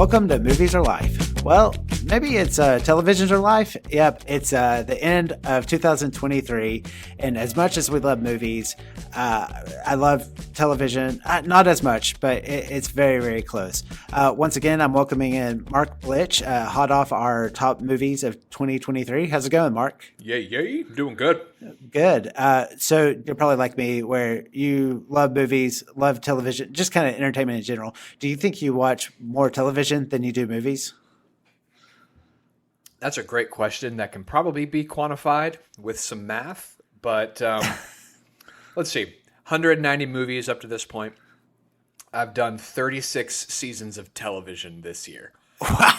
Welcome to Movies Are Life. Well, maybe it's televisions are life. Yep, it's the end of 2023, and as much as we love movies, I love television. Not as much, but it's very, very close. Once again, I'm welcoming in Mark Blitch, hot off our top movies of 2023. How's it going, Mark? Yay, doing good. Good. So you're probably like me, where you love movies, love television, just kind of entertainment in general. Do you think you watch more television than you do movies? That's a great question that can probably be quantified with some math, but let's see. 190 movies up to this point. I've done 36 seasons of television this year. Wow.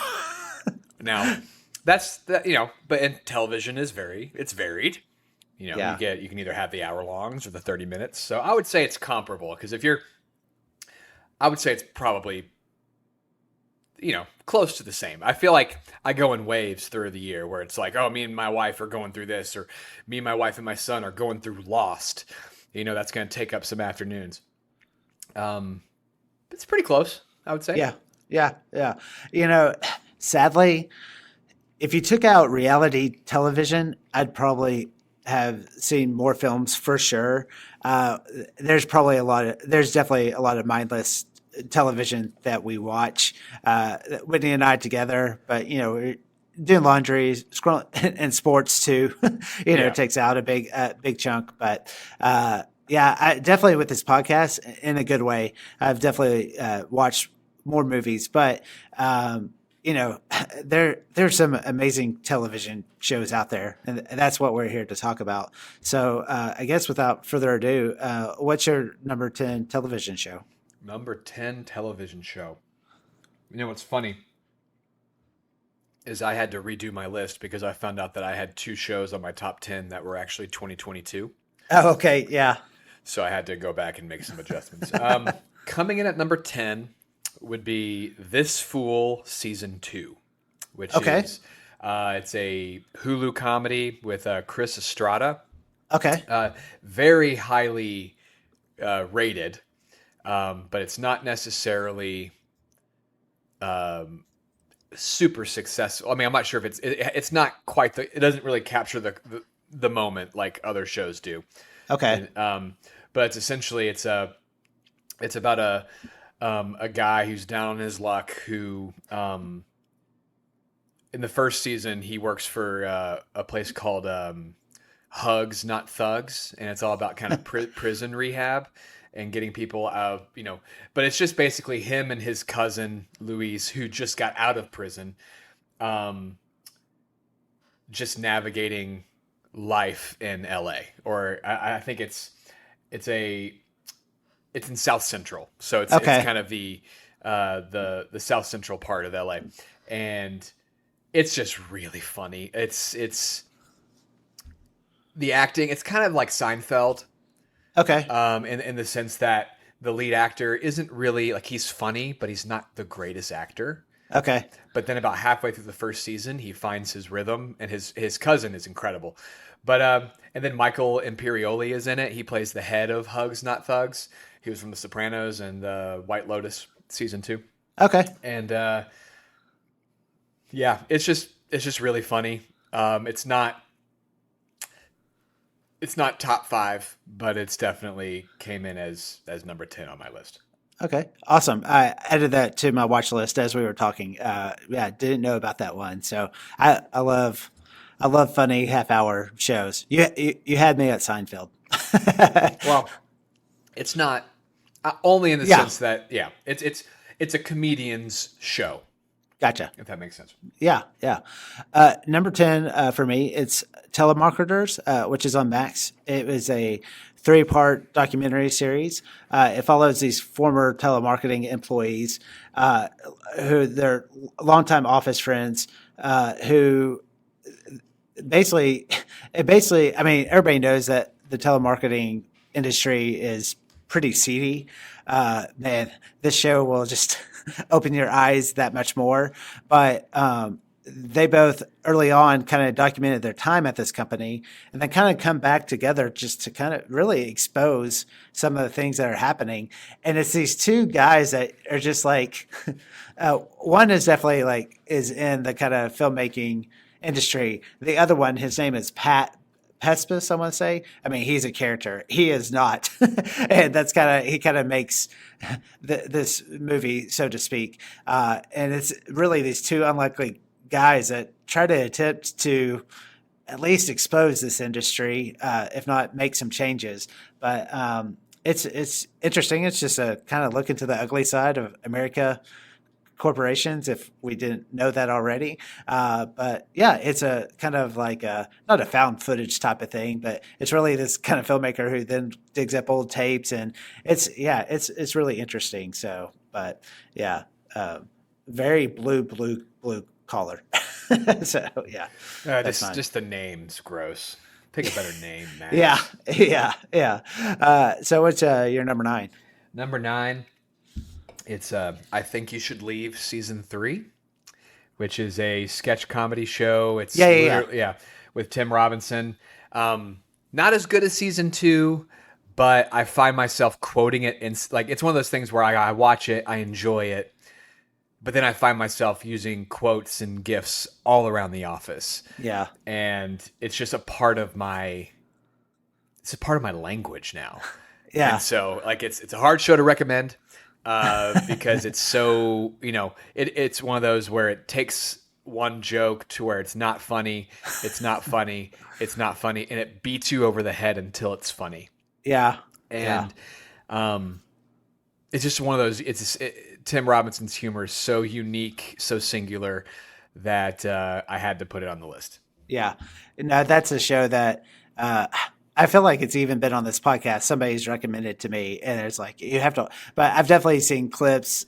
Now, that's that, but in television it's varied. You can either have the hour longs or the 30 minutes. So I would say it's comparable because I would say it's probably close to the same. I feel like I go in waves through the year where it's like, oh, me and my wife are going through this, or me and my wife and my son are going through Lost. That's going to take up some afternoons. It's pretty close, I would say. Yeah. Sadly, if you took out reality television, I'd probably have seen more films for sure. There's definitely a lot of mindless television that we watch, Whitney and I together, but we're doing laundry, scrolling, and sports too. It takes out a big chunk. But I definitely, with this podcast, in a good way, I've definitely watched more movies. But there's some amazing television shows out there, and that's what we're here to talk about. So I guess without further ado, what's your number 10 television show? Number 10 television show. What's funny is I had to redo my list because I found out that I had two shows on my top 10 that were actually 2022. Oh, okay. Yeah. So I had to go back and make some adjustments. Coming in at number 10 would be This Fool Season 2, which is it's a Hulu comedy with Chris Estrada. Okay. Very highly rated. But it's not necessarily super successful. I mean, I'm not sure if it's not quite it doesn't really capture the moment like other shows do. Okay. But it's essentially it's about a guy who's down on his luck who in the first season he works for a place called Hugs Not Thugs, and it's all about kind of prison rehab and getting people out, but it's just basically him and his cousin Luis, who just got out of prison, just navigating life in LA, or I think it's in South Central, so it's kind of the South Central part of LA, and it's just really funny. It's the acting. It's kind of like Seinfeld. Okay. In the sense that the lead actor isn't really he's funny, but he's not the greatest actor. Okay. But then about halfway through the first season, he finds his rhythm, and his cousin is incredible. But and then Michael Imperioli is in it. He plays the head of Hugs Not Thugs. He was from The Sopranos and White Lotus season 2. Okay. And it's just really funny. It's not top 5, but it's definitely came in as number 10 on my list. Okay. Awesome. I added that to my watch list as we were talking. Didn't know about that one. So I love funny half-hour shows. You had me at Seinfeld. Well, it's not only in the sense that it's a comedian's show. Gotcha. If that makes sense. Yeah. Number 10 for me, it's Telemarketers, which is on Max. It was a 3-part documentary series. It follows these former telemarketing employees who they're longtime office friends who basically, I mean, everybody knows that the telemarketing industry is pretty seedy. Man, this show will just open your eyes that much more. But they both early on kind of documented their time at this company and then kind of come back together just to kind of really expose some of the things that are happening. And it's these two guys that are just like, one is definitely like is in the kind of filmmaking industry. The other one, his name is Pat Pespis, I want to say. I mean, he's a character. He is not. And that's he kind of makes this movie, so to speak. And it's really these two unlikely guys that try to attempt to at least expose this industry, if not make some changes. But it's interesting. It's just a kind of look into the ugly side of America corporations, if we didn't know that already. But yeah, it's a kind of like not a found footage type of thing, but it's really this kind of filmmaker who then digs up old tapes, and it's really interesting. So, but yeah, very blue collar. So yeah, just the name's gross. Pick a better name, man. Yeah. So what's your number 9? Number 9, it's I Think You Should Leave season 3, which is a sketch comedy show. It's with Tim Robinson. Not as good as season 2, but I find myself quoting it like it's one of those things where I watch it, I enjoy it. But then I find myself using quotes and GIFs all around the office. Yeah. And it's just a part of my language now. Yeah. And so like it's a hard show to recommend because it's so, it's one of those where it takes one joke to where it's not funny, and it beats you over the head until it's funny. Yeah. And it's just one of those, Tim Robinson's humor is so unique, so singular that I had to put it on the list. Yeah. No, that's a show that I feel like it's even been on this podcast. Somebody's recommended to me, and it's like, you have to, but I've definitely seen clips,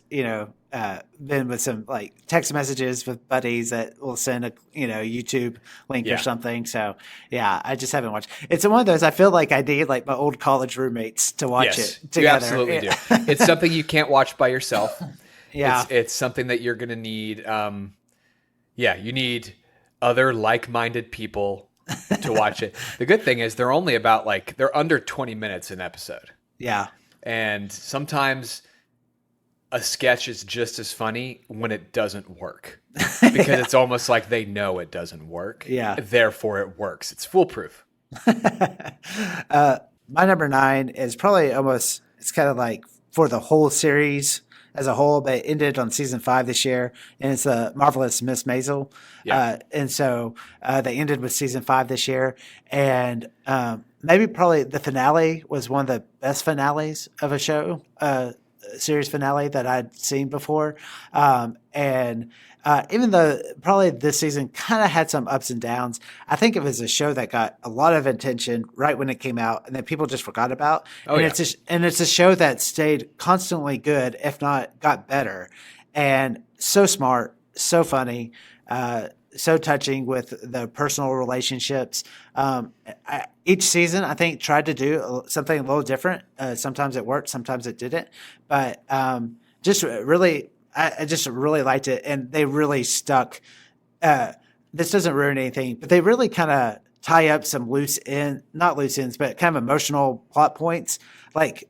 been with some like text messages with buddies that will send a, YouTube link or something. So yeah, I just haven't watched. It's one of those, I feel like I need like my old college roommates to watch it together. You absolutely do. It's something you can't watch by yourself. Yeah. It's something that you're going to need. You need other like-minded people to watch it. The good thing is they're only about they're under 20 minutes an episode. Yeah. And sometimes a sketch is just as funny when it doesn't work because it's almost like they know it doesn't work. Yeah. Therefore it works. It's foolproof. My number 9 is probably it's kind of like for the whole series as a whole, but it ended on season 5 this year, and it's the Marvelous Miss Maisel. Yeah. And so they ended with season 5 this year, and maybe probably the finale was one of the best finales of a show, series finale that I'd seen before. And even though probably this season kind of had some ups and downs, I think it was a show that got a lot of attention right when it came out and that people just forgot about. It's a show that stayed constantly good, if not got better, and so smart, so funny, so touching with the personal relationships. Each season, I think, tried to do something a little different. Sometimes it worked, sometimes it didn't. But I just really liked it, and they really stuck. This doesn't ruin anything, but they really kind of tie up some not loose ends, but kind of emotional plot points, like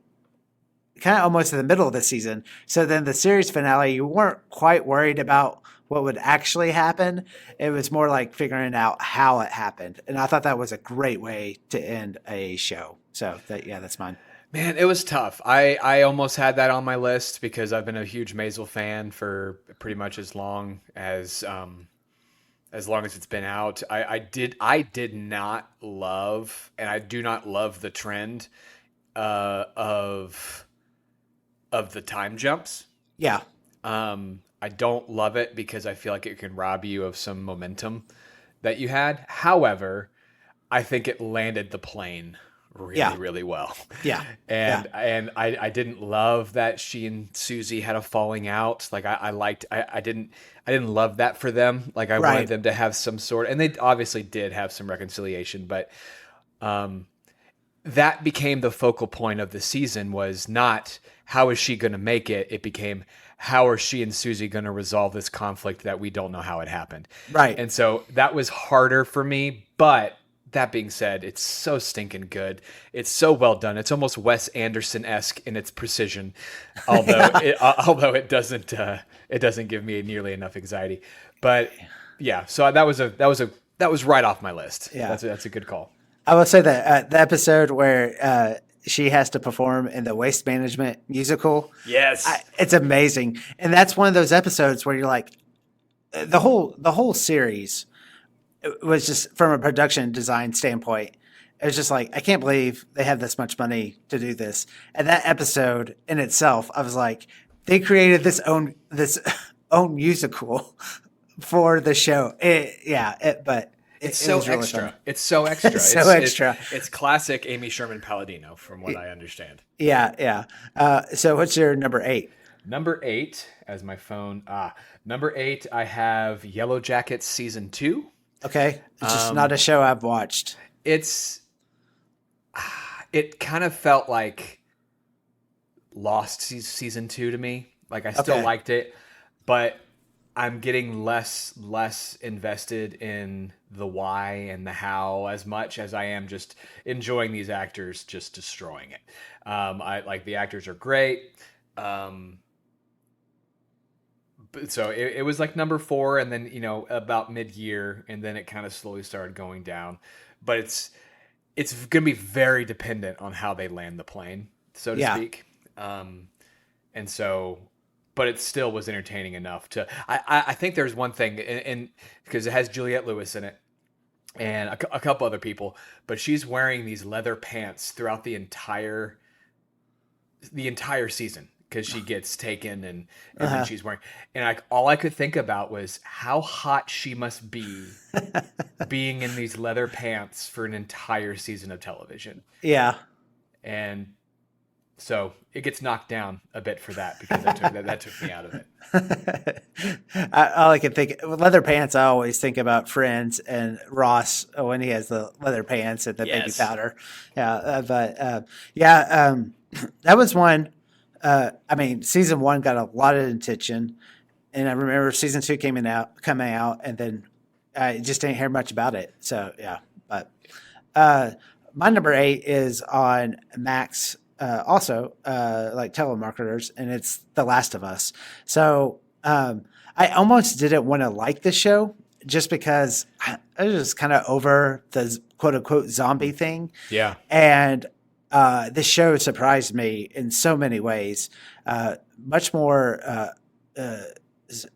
kind of almost in the middle of the season. So then the series finale, you weren't quite worried about what would actually happen. It was more like figuring out how it happened. And I thought that was a great way to end a show. So that's mine. Man, it was tough. I almost had that on my list because I've been a huge Maisel fan for pretty much as long as it's been out. I did not love, and I do not love the trend of the time jumps. Yeah. I don't love it because I feel like it can rob you of some momentum that you had. However, I think it landed the plane really well. Yeah. And I didn't love that she and Susie had a falling out. Like I didn't love that for them. Like I wanted them to have some sort, and they obviously did have some reconciliation, but that became the focal point of the season, was not how is she going to make it? It became, how are she and Susie going to resolve this conflict that we don't know how it happened? Right. And so that was harder for me. But that being said, it's so stinking good. It's so well done. It's almost Wes Anderson-esque in its precision, although it doesn't give me nearly enough anxiety. But yeah, so that was right off my list. Yeah. That's a good call. I will say that the episode where she has to perform in the waste management musical. Yes. It's amazing. And that's one of those episodes where you're like, the whole series was just, from a production design standpoint, it was just like, I can't believe they have this much money to do this. And that episode in itself, I was like, they created this own musical for the show. But it's so was really extra. fun. It's so extra. It's so extra. It's classic Amy Sherman Palladino, from what I understand. Yeah. So what's your number 8? Number 8, as my phone. Number 8, I have Yellow Jackets season 2. Okay, it's just not a show I've watched. It kind of felt like Lost season 2 to me. Like, I still liked it, but I'm getting less invested in the why and the how as much as I am just enjoying these actors just destroying it. I like, the actors are great. So it was like number 4, and then, about mid-year, and then it kind of slowly started going down. But it's going to be very dependent on how they land the plane, so to speak. And so, but it still was entertaining enough to. I think there's one thing, and because it has Juliette Lewis in it, and a couple other people, but she's wearing these leather pants throughout the entire season. Because she gets taken and then she's wearing, and all I could think about was how hot she must be being in these leather pants for an entire season of television. Yeah, and so it gets knocked down a bit for that, because that took me out of it. All I can think, leather pants, I always think about Friends and Ross when he has the leather pants and the baby powder. Yeah, that was one. Season 1 got a lot of attention, and I remember season 2 coming out, and then I just didn't hear much about it. So yeah, but my number 8 is on Max, also like telemarketers, and it's The Last of Us. So I almost didn't want to like the show just because I was just kind of over the quote unquote zombie thing. Yeah, and this show surprised me in so many ways. Much more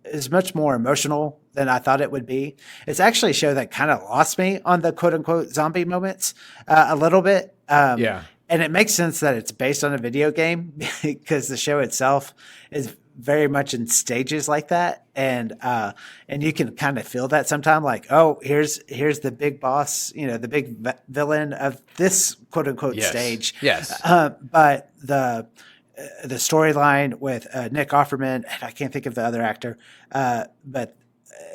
is much more emotional than I thought it would be. It's actually a show that kind of lost me on the quote unquote zombie moments a little bit. And it makes sense that it's based on a video game because the show itself is very much in stages like that. And you can kind of feel that sometimes, like, oh, here's the big boss, the big villain of this quote unquote stage. Yes. But the storyline with Nick Offerman, and I can't think of the other actor, but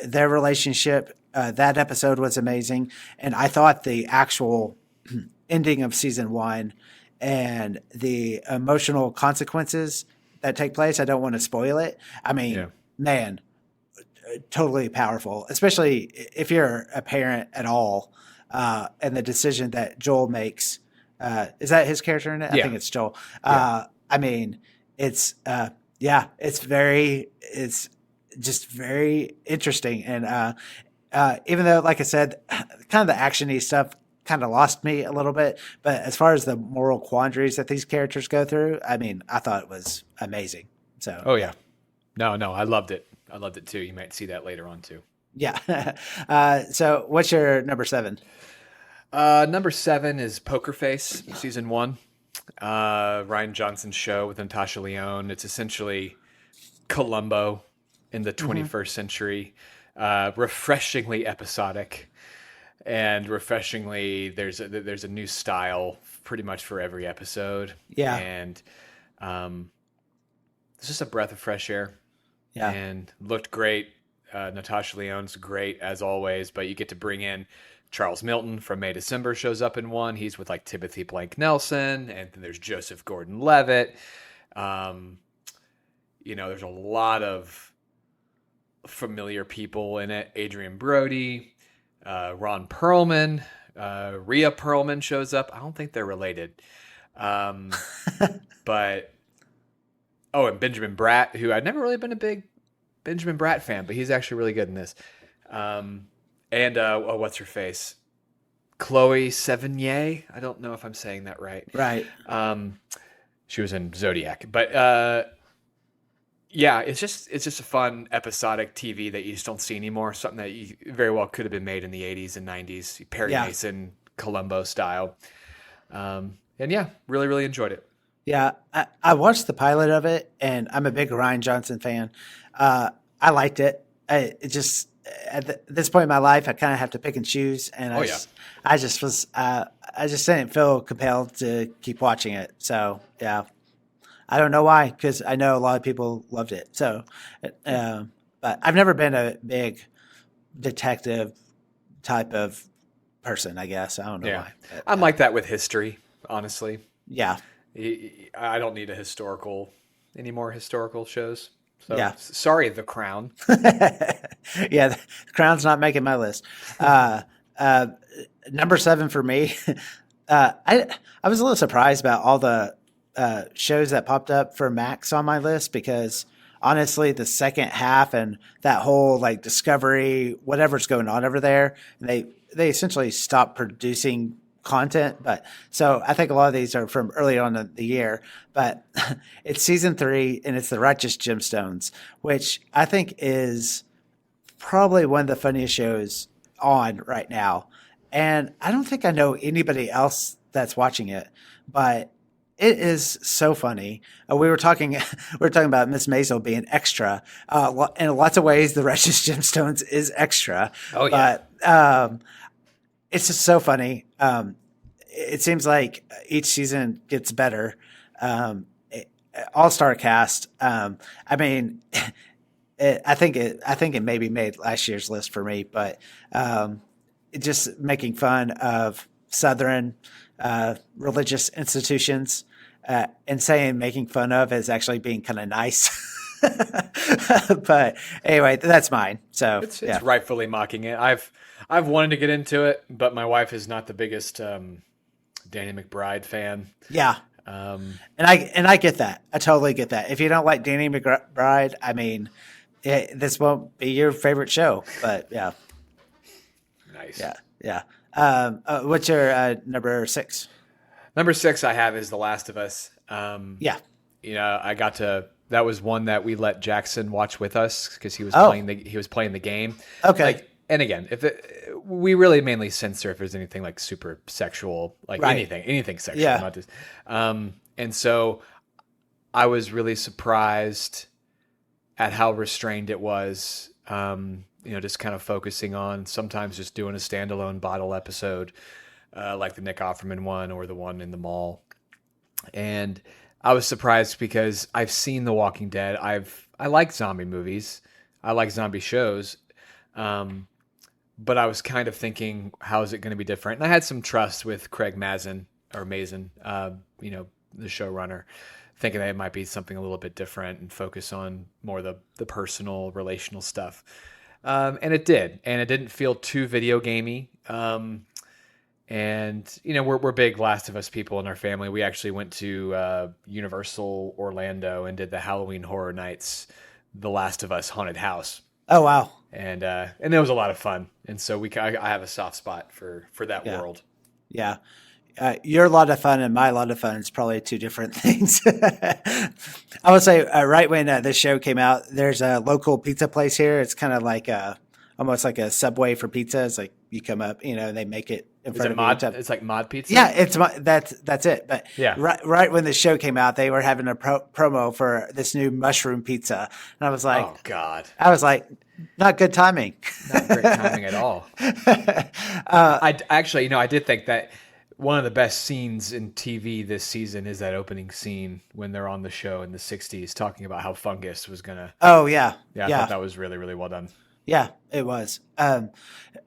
their relationship, that episode was amazing. And I thought the actual ending of season 1 and the emotional consequences that take place, I don't want to spoil it. Man, totally powerful, especially if you're a parent at all, and the decision that Joel makes. Is that his character in it? Yeah. I think it's Joel. Yeah. It's just very interesting. And even though, like I said, kind of the actiony stuff kind of lost me a little bit, but as far as the moral quandaries that these characters go through, I thought it was amazing. So, oh yeah, no, I loved it. I loved it too. You might see that later on too. Yeah. So what's your number 7? Number 7 is Poker Face season 1. Ryan Johnson's show with Natasha Lyonne. It's essentially Columbo in the 21st century. Refreshingly episodic. And refreshingly, there's a new style pretty much for every episode. Yeah. And it's just a breath of fresh air. Yeah. And looked great. Natasha Lyonne's great as always, but you get to bring in Charles Milton from May December shows up in one. He's with like Timothy Blank Nelson, and then there's Joseph Gordon-Levitt. Um, there's a lot of familiar people in it. Adrian Brody, Ron Perlman, Rhea Perlman shows up. I don't think they're related. But and Benjamin Bratt, who I'd never really been a big Benjamin Bratt fan, but he's actually really good in this. What's her face? Chloe Sevigny. I don't know if I'm saying that right. Right. She was in Zodiac, but it's just a fun episodic TV that you just don't see anymore. Something that you very well could have been made in the 80s and 90s, Perry Mason, Columbo style. Really, really enjoyed it. Yeah, I watched the pilot of it, and I'm a big Ryan Johnson fan. I liked it. It just at this point in my life, I kind of have to pick and choose, and I just didn't feel compelled to keep watching it. So yeah, I don't know why, because I know a lot of people loved it. So, but I've never been a big detective type of person. I guess I don't know why. But, I'm like that with history, honestly. Yeah. I don't need any more historical shows. So yeah. Sorry, The Crown. Yeah, The Crown's not making my list. Number 7 for me. I was a little surprised about all the shows that popped up for Max on my list, because honestly, the second half and that whole like Discovery, whatever's going on over there, they essentially stopped producing content. But so I think a lot of these are from early on in the year, but it's season 3 and it's The Righteous Gemstones, which I think is probably one of the funniest shows on right now. And I don't think I know anybody else that's watching it, but it is so funny. We were talking about Miss Maisel being extra. In lots of ways, The Righteous Gemstones is extra. Oh yeah. But it's just so funny. It seems like each season gets better. All-star cast. I think it maybe made last year's list for me, but just making fun of Southern religious institutions and saying making fun of is actually being kind of nice. But anyway, that's mine. So it's rightfully mocking it. I've wanted to get into it, but my wife is not the biggest Danny McBride fan. Yeah. And I get that. I totally get that. If you don't like Danny McBride, this won't be your favorite show, but yeah. Nice. Yeah. What's your number 6? Number 6 I have is The Last of Us. Yeah. That was one that we let Jackson watch with us because he was playing the game. Okay. And again, we really mainly censor if there's anything like super sexual, like anything sexual. Yeah. Not just, and so I was really surprised at how restrained it was. Just kind of focusing on sometimes just doing a standalone bottle episode, like the Nick Offerman one or the one in the mall. And I was surprised because I've seen The Walking Dead. I like zombie movies. I like zombie shows. But I was kind of thinking, how is it going to be different? And I had some trust with Craig Mazin, the showrunner, thinking that it might be something a little bit different and focus on more the personal, relational stuff. And it did. And it didn't feel too video gamey. We're big Last of Us people in our family. We actually went to Universal Orlando and did the Halloween Horror Nights, The Last of Us Haunted House. Oh, wow. And it was a lot of fun. And so I have a soft spot for that world. Yeah. Your lot of fun and my lot of fun is probably two different things. I would say right when this show came out, there's a local pizza place here. It's kind of like almost like a Subway for pizza. It's like you come up, and they make it in front of you. It's like mod pizza? Yeah, that's it. But yeah. right when the show came out, they were having a promo for this new mushroom pizza. And I was like, oh, God. I was like, not good timing. Not great timing at all. I did think that one of the best scenes in TV this season is that opening scene when they're on the show in the 60s talking about how fungus was going to... Oh, yeah. Yeah, I thought that was really, really well done. Yeah, it was.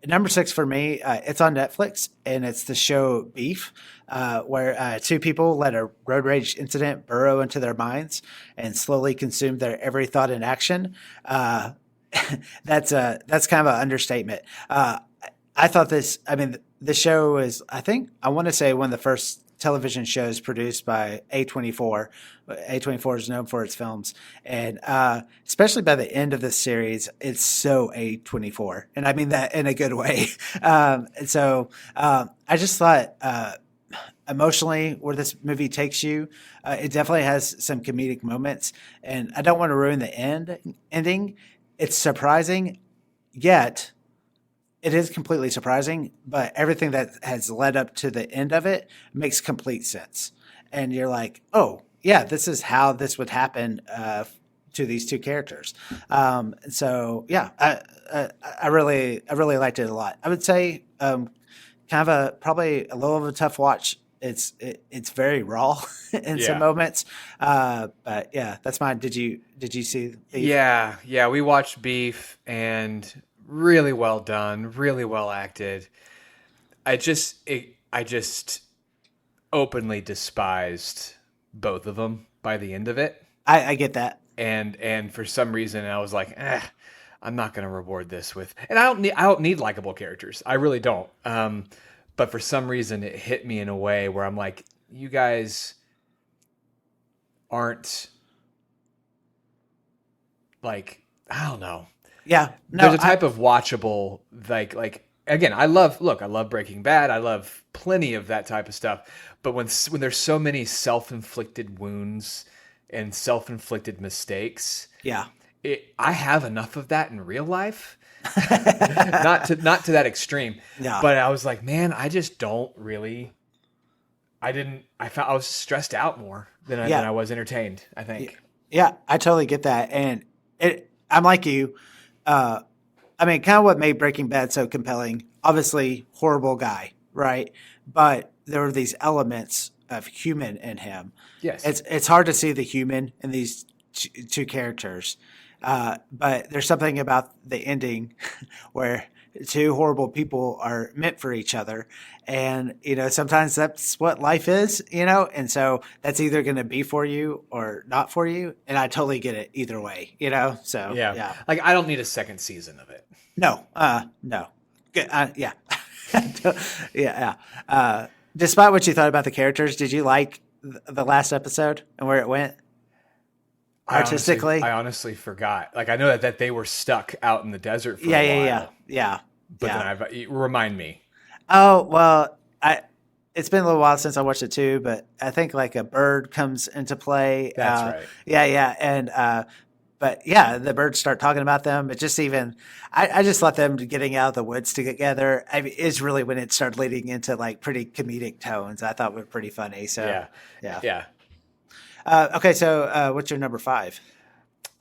Number six for me, it's on Netflix, and it's the show Beef, where two people let a road rage incident burrow into their minds and slowly consume their every thought and action. Uh, that's kind of an understatement. I thought this. I mean, the show is. I think I want to say one of the first television shows produced by A24. A24 is known for its films, and especially by the end of the series, it's so A24, and I mean that in a good way. I just thought. Emotionally, where this movie takes you, it definitely has some comedic moments, and I don't want to ruin the ending. It's surprising, yet it is completely surprising, but everything that has led up to the end of it makes complete sense. And you're like, oh, yeah, this is how this would happen to these two characters. I really liked it a lot. I would say kind of probably a little of a tough watch. It's very raw in some Yeah. moments, but yeah, that's mine. Did you see Beef? Yeah, we watched Beef and really well done, really well acted. I just openly despised both of them by the end of it. I get that. And for some reason I was like, I'm not going to reward this with, and I don't need likable characters. I really don't. But for some reason it hit me in a way where I'm like, you guys aren't like, I don't know. Yeah, There's no, a type of watchable, like again, I love Breaking Bad. I love plenty of that type of stuff. But when there's so many self-inflicted wounds and self-inflicted mistakes, yeah, I have enough of that in real life. not to that extreme. yeah, But I was like, man, I just don't really. I was stressed out more than yeah. I was entertained, I think. Yeah, I totally get that, and I'm like you. I mean, kind of what made Breaking Bad so compelling. Obviously, horrible guy, right? But there were these elements of human in him. Yes. It's hard to see the human in these two characters, but there's something about the ending where two horrible people are meant for each other, and sometimes that's what life is, and so that's either going to be for you or not for you, and I totally get it either way, so Yeah. Like, I don't need a second season of it. no good, yeah. Yeah. Despite what you thought about the characters, did you like the last episode and where it went artistically? I honestly forgot. Like, I know that they were stuck out in the desert for Yeah, a while. yeah. But then remind me. Oh, well, it's been a little while since I watched it too, but I think like a bird comes into play. That's right. Yeah. And, but yeah, the birds start talking about them. It just I just let them getting out of the woods together. I mean, is really when it started leading into like pretty comedic tones. I thought were pretty funny. So Yeah. Okay. So, what's your number five?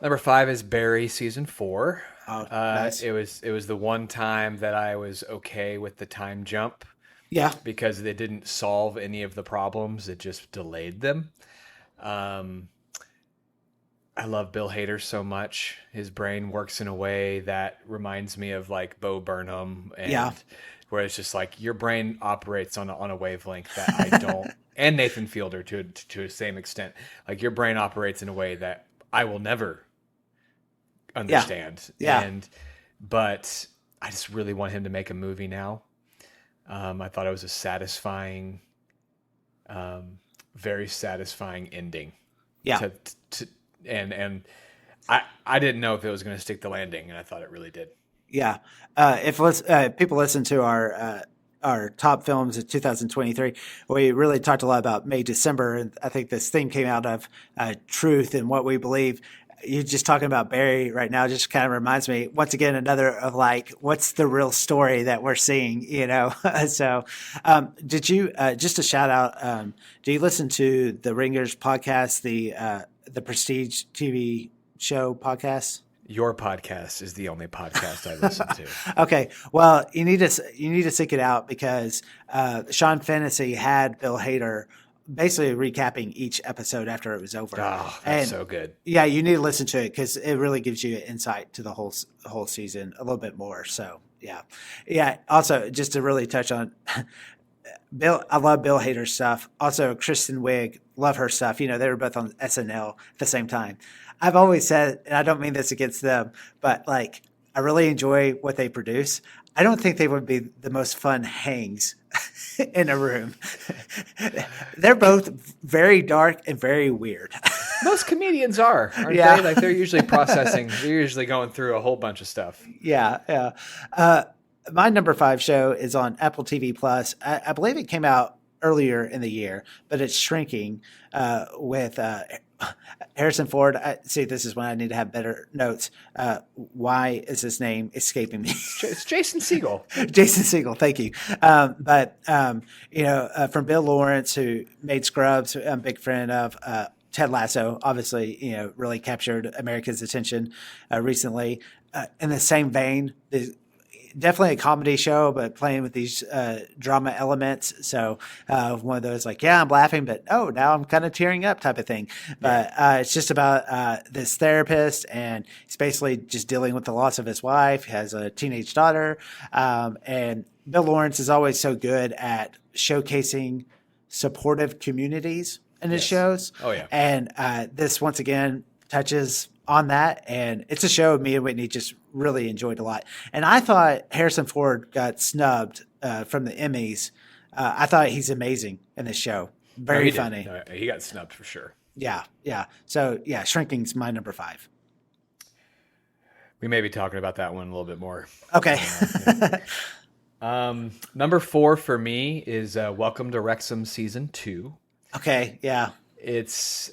Number 5 is Barry season 4. Oh, nice. It was the one time that I was okay with the time jump Yeah. because they didn't solve any of the problems; it just delayed them. I love Bill Hader so much. His brain works in a way that reminds me of like Bo Burnham, and where it's just like your brain operates on a wavelength that I don't, and Nathan Fielder to the same extent. Like your brain operates in a way that I will never understand. Yeah. But I just really want him to make a movie now. I thought it was a satisfying, very satisfying ending. Yeah. And I didn't know if it was going to stick the landing, and I thought it really did. Yeah. If people listen to our top films of 2023, we really talked a lot about May, December, and I think this theme came out of truth and what we believe. You just talking about Barry right now just kind of reminds me once again another of like what's the real story that we're seeing, So, did you just a shout out? Do you listen to the Ringers podcast, the Prestige TV show podcast? Your podcast is the only podcast I listen to. Okay, well, you need to seek it out because Sean Fennessy had Bill Hader basically recapping each episode after it was over. Oh, that's And so good. yeah, you need to listen to it because it really gives you insight to the whole season a little bit more. So yeah. Also, just to really touch on Bill, I love Bill Hader's stuff. Also, Kristen Wiig, love her stuff. You know, they were both on SNL at the same time. I've always said, and I don't mean this against them, but like I really enjoy what they produce. I don't think they would be the most fun hangs in a room. They're both very dark and very weird. Most comedians aren't Yeah. they? Like they're usually processing. They're usually going through a whole bunch of stuff. Yeah. My number 5 show is on Apple TV Plus. I believe it came out earlier in the year, but it's Shrinking with Harrison Ford. See, this is when I need to have better notes. Why is his name escaping me? It's Jason Segel. Jason Segel, thank you. From Bill Lawrence, who made Scrubs, who I'm a big fan of. Ted Lasso, obviously, really captured America's attention recently. In the same vein, definitely a comedy show, but playing with these drama elements. So one of those like, yeah, I'm laughing, but oh, now I'm kind of tearing up type of thing. But it's just about this therapist, and he's basically just dealing with the loss of his wife. He has a teenage daughter. And Bill Lawrence is always so good at showcasing supportive communities in his shows. Oh, yeah. And this, once again, touches on that, and it's a show me and Whitney just really enjoyed a lot. And I thought Harrison Ford got snubbed from the Emmys. I thought he's amazing in this show. Very funny. No, he got snubbed for sure. Yeah. So yeah, Shrinking's my number 5. We may be talking about that one a little bit more. Okay. Number 4 for me is Welcome to Wrexham season 2. Okay. Yeah. It's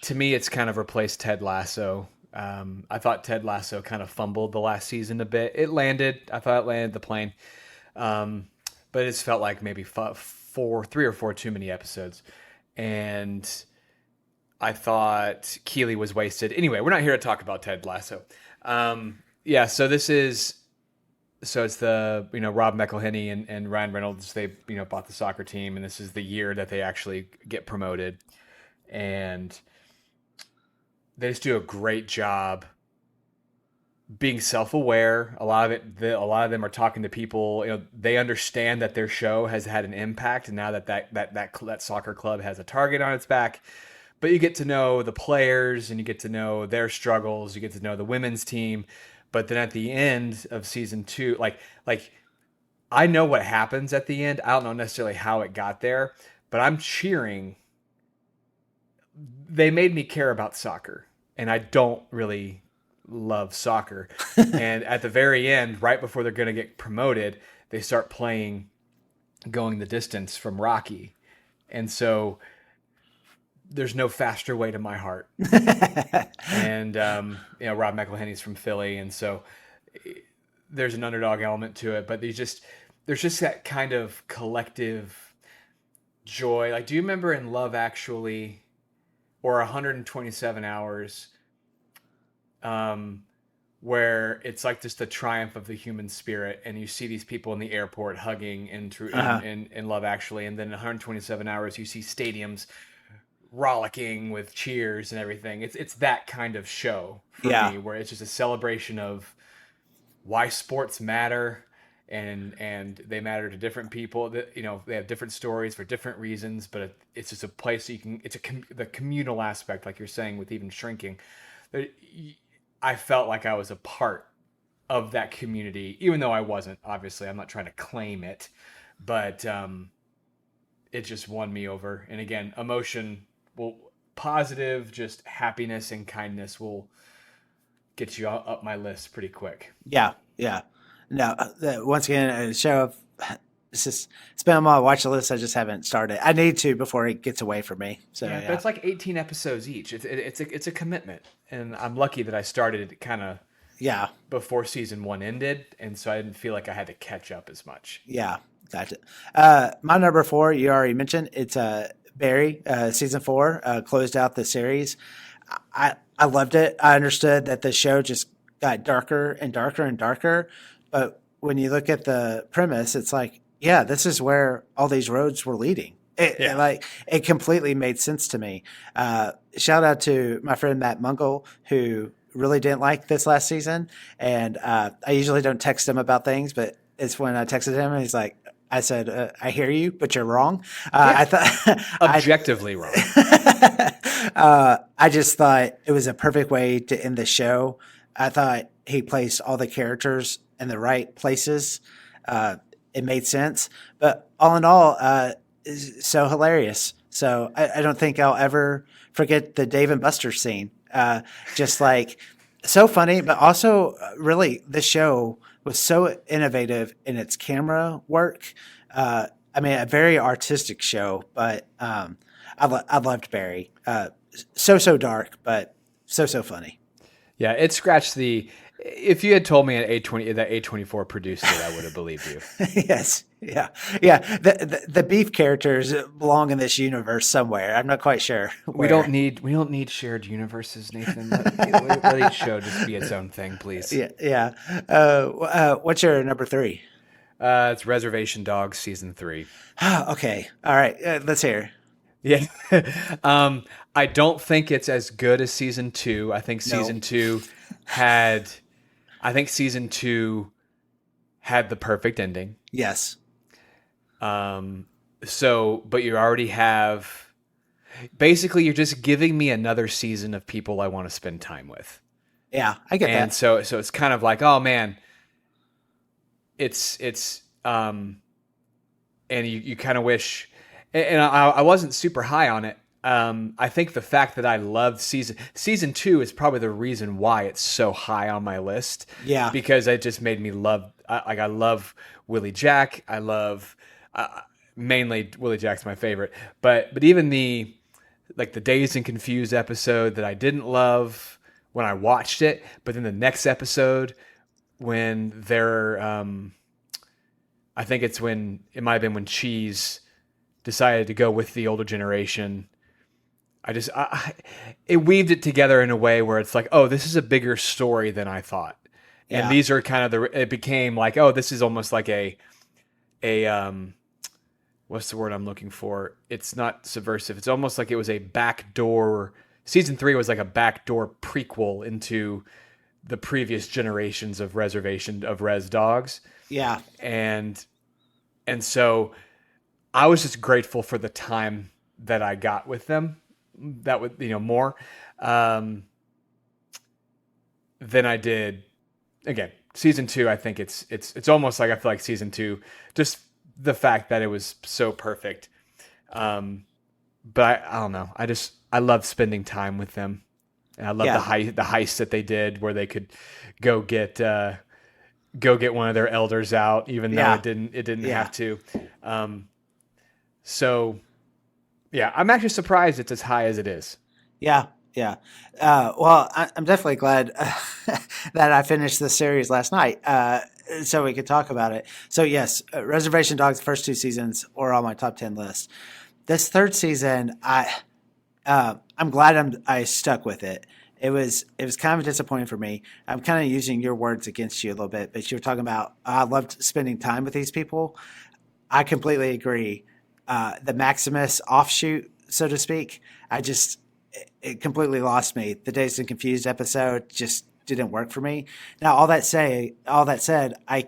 to me, it's kind of replaced Ted Lasso. I thought Ted Lasso kind of fumbled the last season a bit. It landed. I thought it landed the plane. But it's felt like maybe 3 or 4 too many episodes. And I thought Keeley was wasted. Anyway, we're not here to talk about Ted Lasso. So it's the, Rob McElhenney and Ryan Reynolds, they, bought the soccer team, and this is the year that they actually get promoted. And they just do a great job being self-aware. A lot of them are talking to people. They understand that their show has had an impact, and now that soccer club has a target on its back. But you get to know the players, and you get to know their struggles. You get to know the women's team. But then at the end of season 2, like I know what happens at the end. I don't know necessarily how it got there, but I'm cheering. They made me care about soccer, and I don't really love soccer. And at the very end, right before they're going to get promoted, they start playing Going the Distance from Rocky. And so there's no faster way to my heart. And, Rob McElhenney's from Philly. And so there's an underdog element to it, but there's just that kind of collective joy. Like, do you remember in Love Actually or 127 Hours, where it's like just the triumph of the human spirit, and you see these people in the airport hugging in Love Actually, and then in 127 Hours you see stadiums rollicking with cheers and everything. It's that kind of show for me, where it's just a celebration of why sports matter, and they matter to different people. That they have different stories for different reasons, but it's just a place you can. It's the communal aspect, like you're saying, with even Shrinking. I felt like I was a part of that community, even though I wasn't. Obviously, I'm not trying to claim it, but it just won me over. And again, emotion positive, just happiness and kindness will get you up my list pretty quick. Yeah. No, once again, a show it's been on my watch list. I just haven't started. I need to before it gets away from me. So but it's like 18 episodes each. It's a commitment, and I'm lucky that I started it kind of before season 1 ended, and so I didn't feel like I had to catch up as much. Yeah, gotcha. My number 4, you already mentioned, it's Barry. Season 4 closed out the series. I loved it. I understood that the show just got darker and darker and darker, but when you look at the premise, it's like, yeah, this is where all these roads were leading. It, like it completely made sense to me. Shout out to my friend Matt Mungle, who really didn't like this last season. And I usually don't text him about things, but it's when I texted him and he's like, I said, I hear you, but you're wrong. I thought objectively wrong. I just thought it was a perfect way to end the show. I thought he placed all the characters in the right places. It made sense, but all in all, so hilarious. So I don't think I'll ever forget the Dave and Buster scene. Just like so funny, but also really the show was so innovative in its camera work. I mean, a very artistic show, but I loved Barry. So dark, but so funny. Yeah, it scratched the. If you had told me at A20 that A24 produced it, I would have believed you. Yes, yeah. The beef characters belong in this universe somewhere. I'm not quite sure. We don't need shared universes, Nathan. Let each show just be its own thing, please. Yeah. What's your number 3? It's Reservation Dogs season 3. Okay. All right. Let's hear. Yeah. I don't think it's as good as season 2. I think season 2 had the perfect ending. Yes. But you already have, basically you're just giving me another season of people I want to spend time with. Yeah, I get that. And so it's kind of like, oh man, it's and you kind of wish, and I wasn't super high on it. I think the fact that I loved season 2 is probably the reason why it's so high on my list. Yeah, because it just made me love. I love Willie Jack. I love mainly Willie Jack's my favorite, but even the Dazed and Confused episode that I didn't love when I watched it, but then the next episode when they're I think it might have been when Cheese decided to go with the older generation. It weaved it together in a way where it's like, oh, this is a bigger story than I thought. And yeah. These are kind of it became like, oh, this is almost like a what's the word I'm looking for? It's not subversive. It's almost like it was a backdoor. Season 3 was like a backdoor prequel into the previous generations of Res Dogs. Yeah. And so I was just grateful for the time that I got with them. That would, more than I did. Again, season 2, I think it's almost like I feel like season 2, just the fact that it was so perfect. But I don't know. I love spending time with them, and I love the heist that they did, where they could go get one of their elders out, even though it didn't have to. So. Yeah, I'm actually surprised it's as high as it is. Yeah. Well, I'm definitely glad that I finished this series last night, so we could talk about it. So yes, Reservation Dogs' first 2 seasons were on my top 10 list. This 3rd season, I'm glad I stuck with it. It was kind of disappointing for me. I'm kind of using your words against you a little bit, but you were talking about I loved spending time with these people. I completely agree. The Maximus offshoot, so to speak, it completely lost me. The Dazed and Confused episode just didn't work for me. Now, all that said, I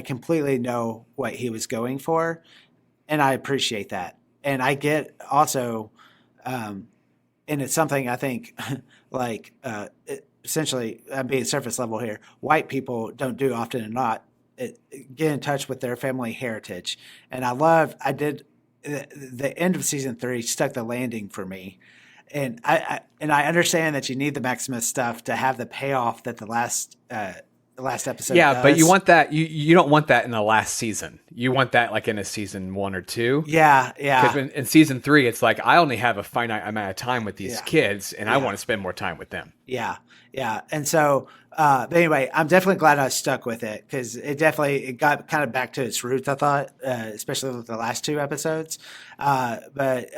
completely know what he was going for, and I appreciate that. And I get also, and it's something I think, essentially, I'm being surface level here. White people don't do often and not. Get in touch with their family heritage. And I did the end of season 3 stuck the landing for me. And I understand that you need the Maximus stuff to have the payoff that the last episode does. But you want that, you don't want that in the last season. You want that like in a season 1 or 2. Yeah. Because in season 3, it's like, I only have a finite amount of time with these kids, and I want to spend more time with them. Yeah. And so, but anyway, I'm definitely glad I stuck with it, because it got kind of back to its roots, I thought, especially with the last 2 episodes. But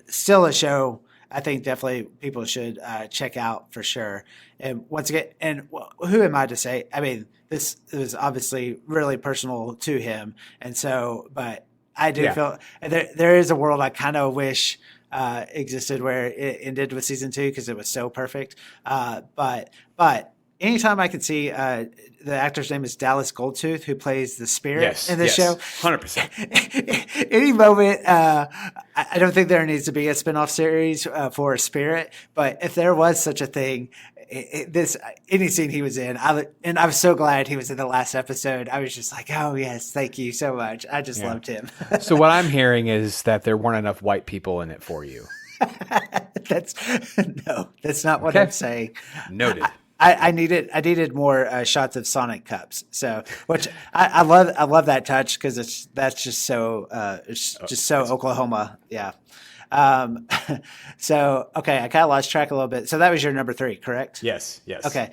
still a show I think definitely people should check out for sure. And once again, and who am I to say? I mean, this was obviously really personal to him. And so, but I do Yeah. feel there is a world I kind of wish existed where it ended with season 2 because it was so perfect. But anytime I can see the actor's name is Dallas Goldtooth, who plays the spirit Yes. in this Yes. show. 100%. Any moment, I don't think there needs to be a spinoff series for Spirit, but if there was such a thing, this any scene he was in, and I was so glad he was in the last episode. I was just like, oh yes, thank you so much. I just Yeah. loved him. So what I'm hearing is that there weren't enough white people in it for you. that's that's not what Okay. I'm saying. Noted. I needed more shots of Sonic cups. So, which I love that touch because that's just so Oklahoma. Yeah. Um, so okay, I kind of lost track a little bit. So that was your number 3, correct? Yes. Yes. Okay.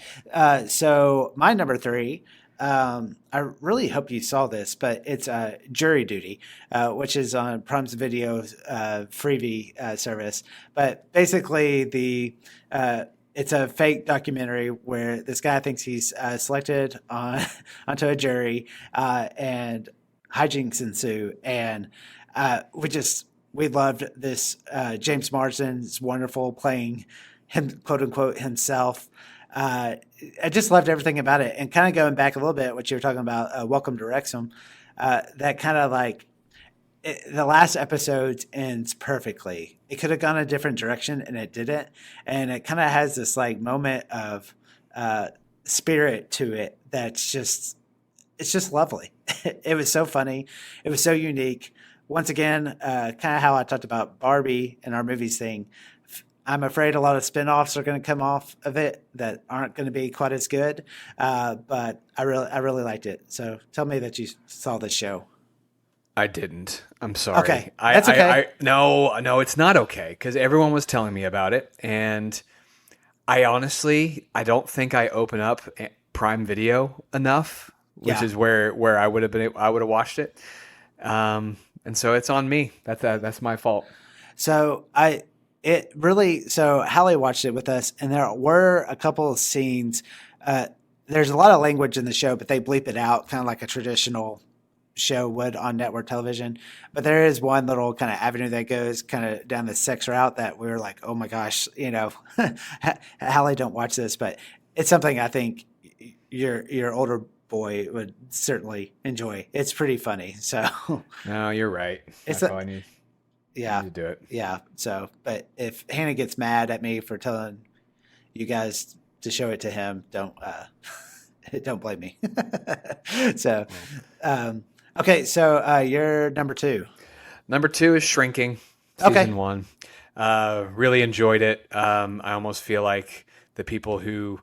So my number 3, I really hope you saw this, but it's Jury Duty, which is on Prime's Video freebie service. But basically, it's a fake documentary where this guy thinks he's selected onto a jury, and hijinks ensue. And we loved this. James Marsden's wonderful playing him, quote unquote, himself. I just loved everything about it. And kind of going back a little bit, what you were talking about, Welcome to Wrexham, that kind of like the last episode ends perfectly. It could have gone a different direction and it didn't. And it kind of has this like moment of spirit to it that's just, it's just lovely. It was so funny. It was so unique. Once again, kind of how I talked about Barbie and our movies thing. I'm afraid a lot of spinoffs are going to come off of it that aren't going to be quite as good. But I really liked it. So tell me that you saw this show. I didn't. I'm sorry. Okay. That's okay. No, it's not okay because everyone was telling me about it, and I honestly, I don't think I open up Prime Video enough, which Yeah. is where I would have watched it. And so it's on me. That's my fault. So Hallie watched it with us, and there were a couple of scenes. There's a lot of language in the show, but they bleep it out, kind of like a traditional show would on network television. But there is one little kind of avenue that goes kind of down the sex route that we were like, oh my gosh, Hallie, don't watch this, but it's something I think your older boy would certainly enjoy. It's pretty funny. So No, you're right. It's I probably need yeah. to do it. Yeah. So, but if Hannah gets mad at me for telling you guys to show it to him, don't blame me. So, okay. So, you're number 2. Number 2 is Shrinking, season 1. Really enjoyed it. I almost feel like the people who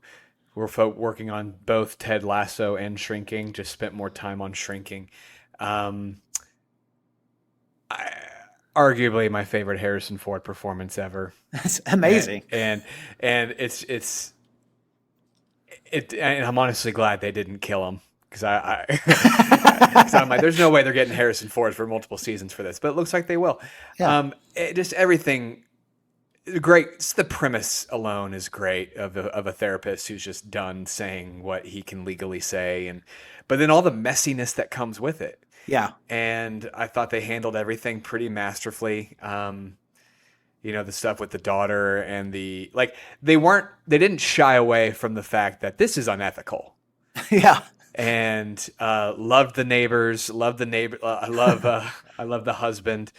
were working on both Ted Lasso and Shrinking just spent more time on Shrinking. Arguably my favorite Harrison Ford performance ever. That's amazing. And I'm honestly glad they didn't kill him because cause I'm like, there's no way they're getting Harrison Ford for multiple seasons for this, but it looks like they will. Yeah. Just everything great. Just the premise alone is great of a therapist who's just done saying what he can legally say, but then all the messiness that comes with it. Yeah. And I thought they handled everything pretty masterfully. The stuff with the daughter and they didn't shy away from the fact that this is unethical. Yeah. And loved the neighbors, I love the husband.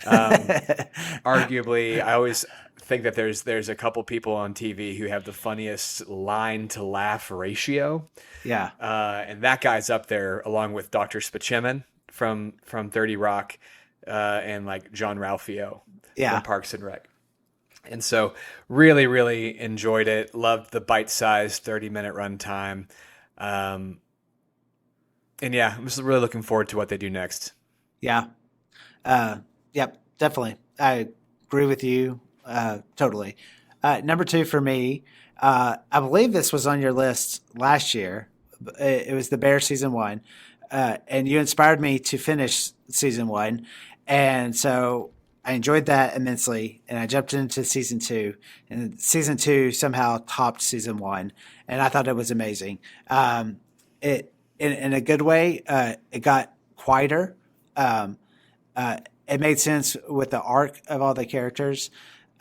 Arguably, I always think that there's a couple people on TV who have the funniest line to laugh ratio. Yeah. And that guy's up there along with Dr. Spaceman from 30 Rock, and like John Ralphio from Parks and Rec. And so really, really enjoyed it. Loved the bite-sized 30-minute runtime. And yeah, I'm just really looking forward to what they do next. Yeah. Yep, definitely. I agree with you totally. Number 2 for me, I believe this was on your list last year. It was The Bear season 1. And you inspired me to finish season 1. And so I enjoyed that immensely. And I jumped into season 2. And season 2 somehow topped season 1. And I thought it was amazing. In a good way, it got quieter. it made sense with the arc of all the characters.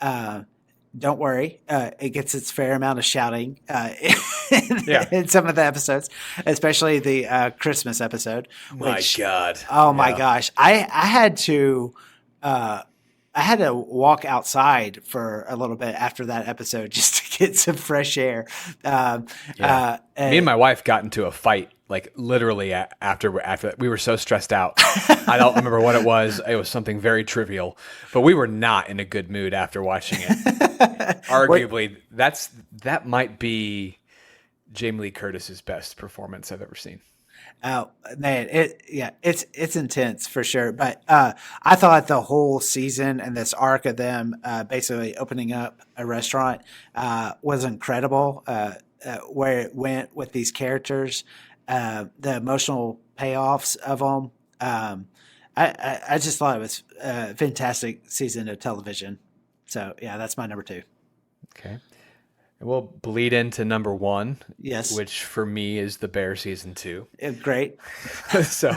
Don't worry, it gets its fair amount of shouting Yeah. in some of the episodes, especially the Christmas episode. My God. Oh my Yeah. gosh, I had to. I had to walk outside for a little bit after that episode just to get some fresh air. Yeah. Me and my wife got into a fight, like literally after that. We were so stressed out. I don't remember what it was. It was something very trivial, but we were not in a good mood after watching it. Arguably, that might be Jamie Lee Curtis's best performance I've ever seen. Oh man, it's intense for sure. But I thought the whole season and this arc of them basically opening up a restaurant was incredible. Where it went with these characters, the emotional payoffs of them. I just thought it was a fantastic season of television. So yeah, that's my number 2. Okay. And we'll bleed into number 1, Yes, which for me is The Bear season 2. Great. So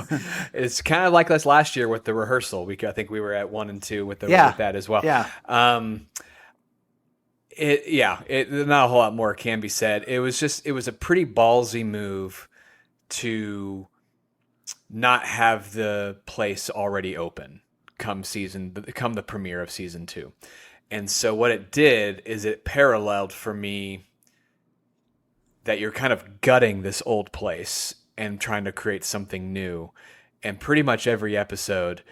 it's kind of like us last year with The Rehearsal. I think we were at 1 and 2 with that as well. Yeah. Not a whole lot more can be said. It was a pretty ballsy move to not have the place already open come the premiere of season 2. And so what it did is it paralleled for me that you're kind of gutting this old place and trying to create something new. And pretty much every episode,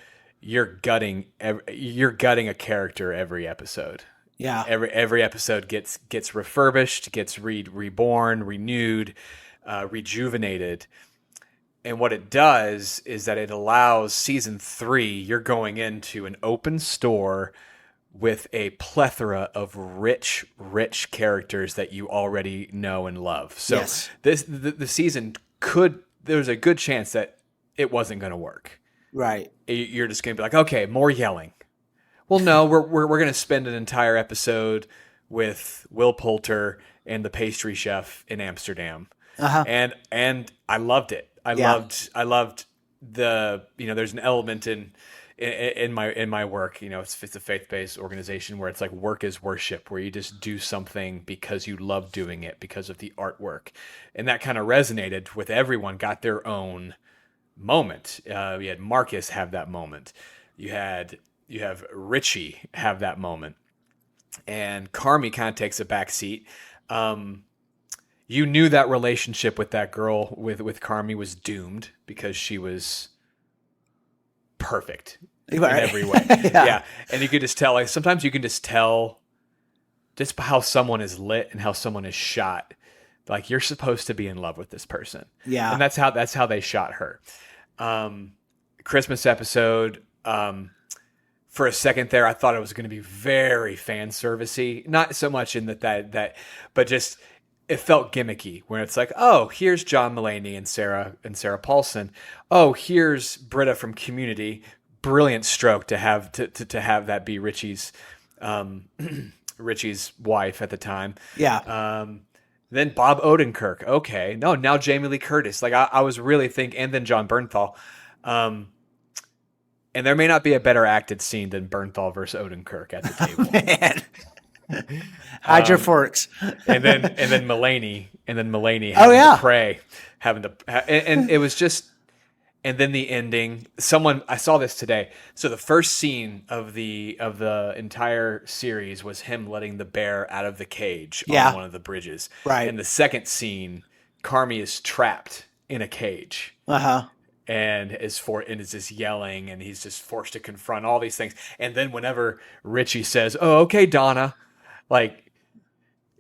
you're gutting a character every episode. Yeah. Every episode gets refurbished, gets reborn, renewed, rejuvenated. And what it does is that it allows season 3, you're going into an open store with a plethora of rich characters that you already know and love. So Yes. the season there's a good chance that it wasn't going to work. Right. You're just going to be like, okay, more yelling. Well, no, we're going to spend an entire episode with Will Poulter and the pastry chef in Amsterdam. Uh-huh. And I loved it. I loved the, there's an element in my work, it's a faith-based organization where it's like work is worship, where you just do something because you love doing it, because of the artwork. And that kind of resonated with everyone, got their own moment. You had Marcus have that moment. You have Richie have that moment. And Carmi kind of takes a back seat. You knew that relationship with that girl with Carmi was doomed because she was perfect in every way. Yeah. And you could just tell, like, sometimes you can just tell just how someone is lit and how someone is shot. Like, you're supposed to be in love with this person. Yeah. And that's how they shot her. Christmas episode, for a second there, I thought it was going to be very fan servicey. Not so much in that, but just it felt gimmicky. Where it's like, oh, here's John Mulaney and Sarah Paulson. Oh, here's Britta from Community. Brilliant stroke to have that be Richie's wife at the time. Yeah. Then Bob Odenkirk. Okay, no, now Jamie Lee Curtis. Like I was really thinking, and then John Bernthal. And there may not be a better acted scene than Bernthal versus Odenkirk at the table. Man. Hide your forks. and then Mulaney having to pray, having to, and it was just, and then the ending. I saw this today. So the first scene of the entire series was him letting the bear out of the cage on one of the bridges. Right. And the second scene, Carmi is trapped in a cage. Uh-huh. And is just yelling, and he's just forced to confront all these things. And then whenever Richie says, "Oh, okay, Donna," like,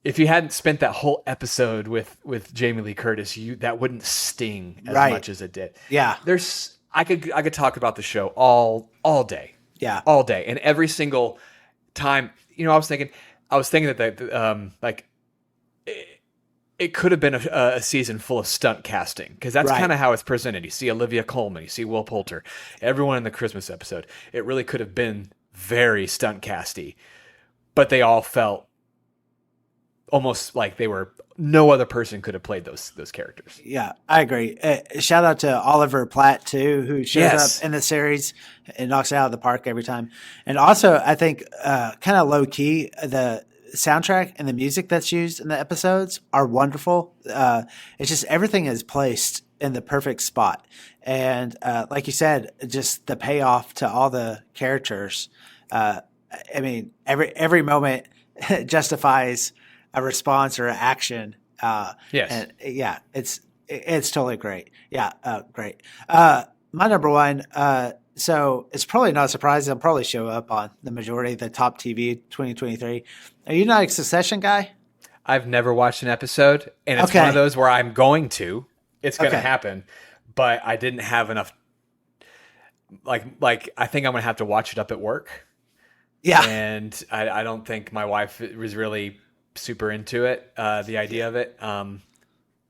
if you hadn't spent that whole episode with Jamie Lee Curtis, that wouldn't sting as much as it did. Yeah, I could talk about the show all day. Yeah, all day, and every single time. I was thinking that it could have been a season full of stunt casting, because that's kind of how it's presented. You see Olivia Colman, you see Will Poulter, everyone in the Christmas episode. It really could have been very stunt casty, but they all felt almost like they were no other person could have played those characters. Yeah, I agree. Shout out to Oliver Platt too, who shows up in the series and knocks it out of the park every time. And also, I think kind of low key, the soundtrack and the music that's used in the episodes are wonderful. It's just everything is placed in the perfect spot, and like you said, just the payoff to all the characters. I mean, every moment justifies a response or an action. Yes. And yeah, it's totally great. Yeah, great. My number one. So it's probably not a surprise. It'll probably show up on the majority of the top TV 2023. Are you not a Succession guy? I've never watched an episode, and it's one of those where I'm going to. It's going to happen, but I didn't have enough. Like I think I'm going to have to watch it up at work. Yeah, and I don't think my wife was really super into it, the idea of it.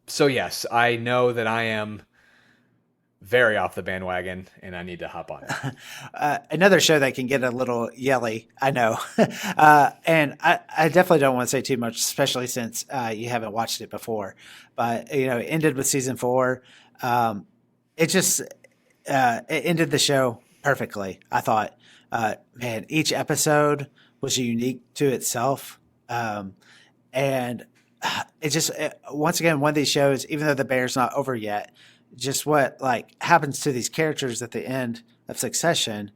So yes, I know that I am very off the bandwagon and I need to hop on it. Another show that can get a little yelly, I know. And I definitely don't want to say too much, especially since you haven't watched it before. But, it ended with season 4. It ended the show perfectly, I thought. Man, each episode was unique to itself. And it just, once again, one of these shows, even though the bear's not over yet, just what happens to these characters at the end of Succession,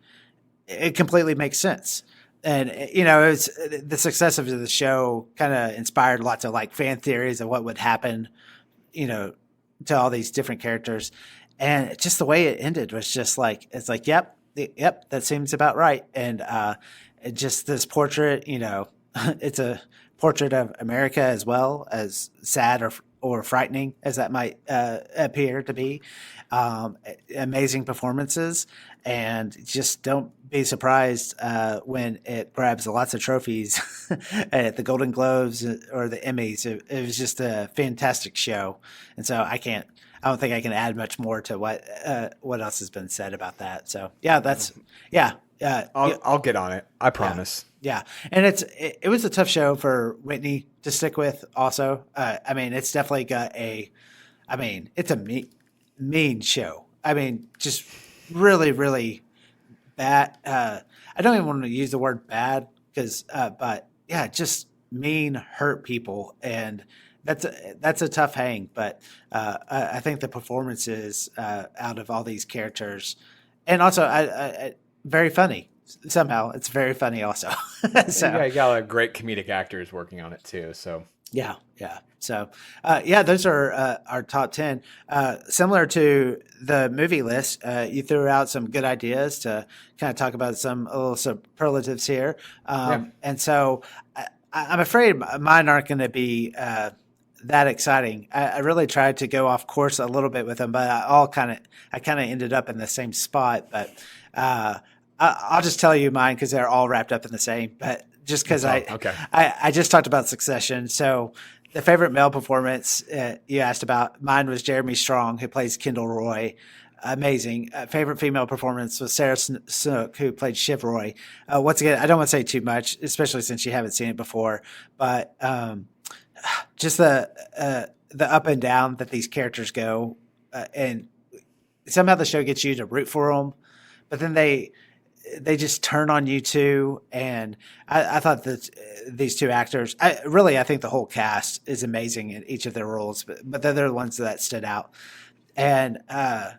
it completely makes sense. And it's the success of the show kind of inspired lots of fan theories of what would happen, to all these different characters. And just the way it ended was just yep, that seems about right. And just this portrait, it's a portrait of America as well, as sad or frightening as that might appear to be. Amazing performances, and just don't be surprised when it grabs lots of trophies at the Golden Globes or the Emmys. It was just a fantastic show, and so I don't think I can add much more to what else has been said about that. So I'll get on it. I promise. Yeah. And it was a tough show for Whitney to stick with also. I mean, it's definitely got it's a mean show. I mean, just really, really bad. I don't even want to use the word bad but yeah, just mean, hurt people. And that's a tough hang. But I think the performances out of all these characters, and also I very funny. Somehow it's very funny also. So yeah, you got a lot of great comedic actors working on it too. So yeah. So those are our top 10. Similar to the movie list, you threw out some good ideas to kind of talk about some little superlatives here. And so I'm afraid mine aren't going to be that exciting. I really tried to go off course a little bit with them, but I kind of ended up in the same spot. But I'll just tell you mine because they're all wrapped up in the same. But just because I just talked about Succession, so the favorite male performance you asked about, mine was Jeremy Strong, who plays Kendall Roy. Amazing. Favorite female performance was Sarah Snook, who played Shiv Roy. Once again, I don't want to say too much, especially since you haven't seen it before. But just the up and down that these characters go, and somehow the show gets you to root for them, but then they just turn on you too. And I thought that these two actors, I think the whole cast is amazing in each of their roles, but they're the ones that stood out. And I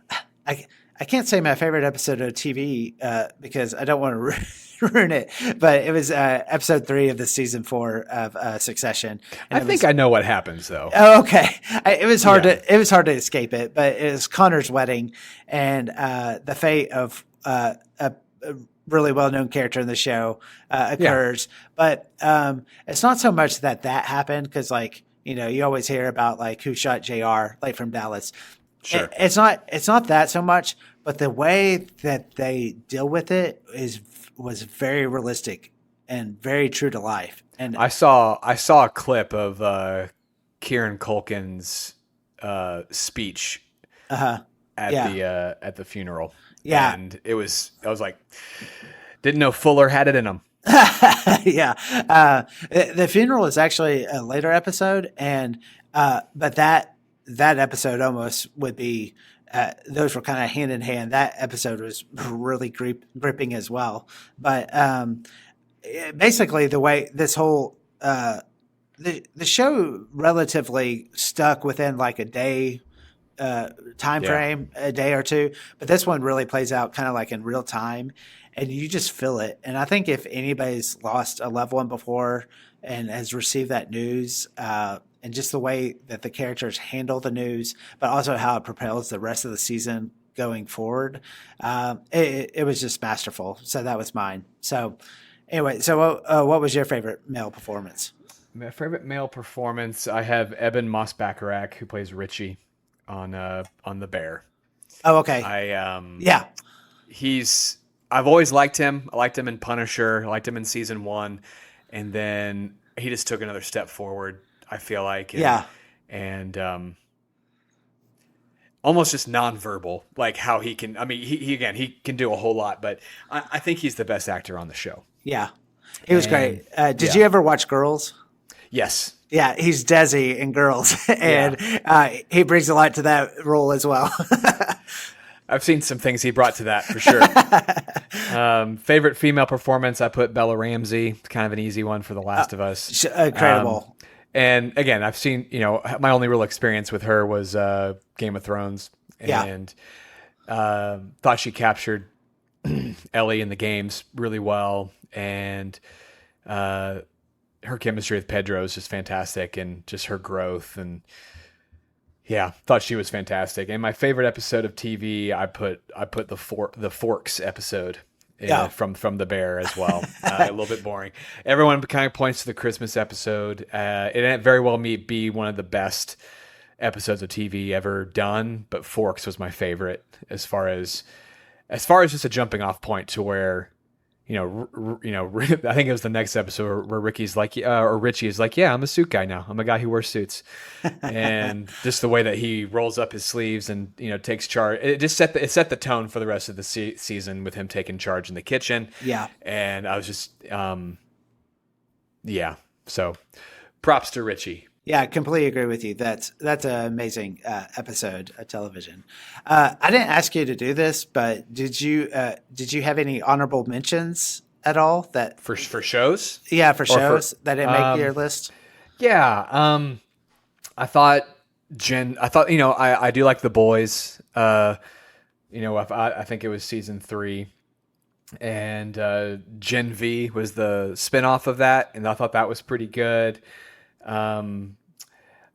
can't say my favorite episode of TV because I don't want to ruin it, but it was episode 3 of the season 4 of Succession. And I know what happens though. Oh, okay. It was hard to escape it, but it was Connor's wedding and the fate of a really well-known character in the show occurs. But it's not so much that happened because you always hear about who shot JR, from Dallas. Sure. It's not that so much, but the way that they deal with it was very realistic and very true to life. And I saw a clip of Kieran Culkin's speech at the funeral. Yeah. And I was like, didn't know Fuller had it in him. Yeah. The funeral is actually a later episode, and but that episode almost would be. Those were kind of hand in hand. That episode was really gripping as well. But basically, the way this whole the show relatively stuck within like a day time Yeah. frame, a day or two, but this one really plays out kind of like in real time, and you just feel it. And I think if anybody's lost a loved one before and has received that news, and just the way that the characters handle the news, but also how it propels the rest of the season going forward, it was just masterful. So that was mine. So anyway, so what was your favorite male performance? My favorite male performance, I have Eben Moss-Bacharach, who plays Richie on The Bear. Oh, okay. Yeah. I've always liked him. I liked him in Punisher. I liked him in season 1, and then he just took another step forward, I feel like. And almost just nonverbal, like how he can. I mean, he can do a whole lot, but I think he's the best actor on the show. Yeah. He was great. Did you ever watch Girls? Yes. Yeah, he's Desi in Girls, and he brings a lot to that role as well. I've seen some things he brought to that for sure. Favorite female performance, I put Bella Ramsey. It's kind of an easy one for The Last of Us. Incredible. And again, I've seen, my only real experience with her was Game of Thrones, and thought she captured Ellie in the games really well, and her chemistry with Pedro is just fantastic, and just her growth, and thought she was fantastic. And my favorite episode of TV, I put the Forks episode from The Bear as well. A little bit boring. Everyone kind of points to the Christmas episode. It very well may be one of the best episodes of TV ever done, but Forks was my favorite as far as just a jumping off point to where, I think it was the next episode where Ricky's like, or Richie is like, yeah, I'm a suit guy now. I'm a guy who wears suits. And just the way that he rolls up his sleeves and, takes charge. It just set the tone for the rest of the season with him taking charge in the kitchen. Yeah. And I was just, so props to Richie. Yeah, I completely agree with you. That's an amazing episode of television. I didn't ask you to do this, but did you have any honorable mentions at all that for shows? Yeah, for shows that didn't make your list. Yeah, I thought I do like The Boys. I think it was season 3. And Gen V was the spinoff of that, and I thought that was pretty good.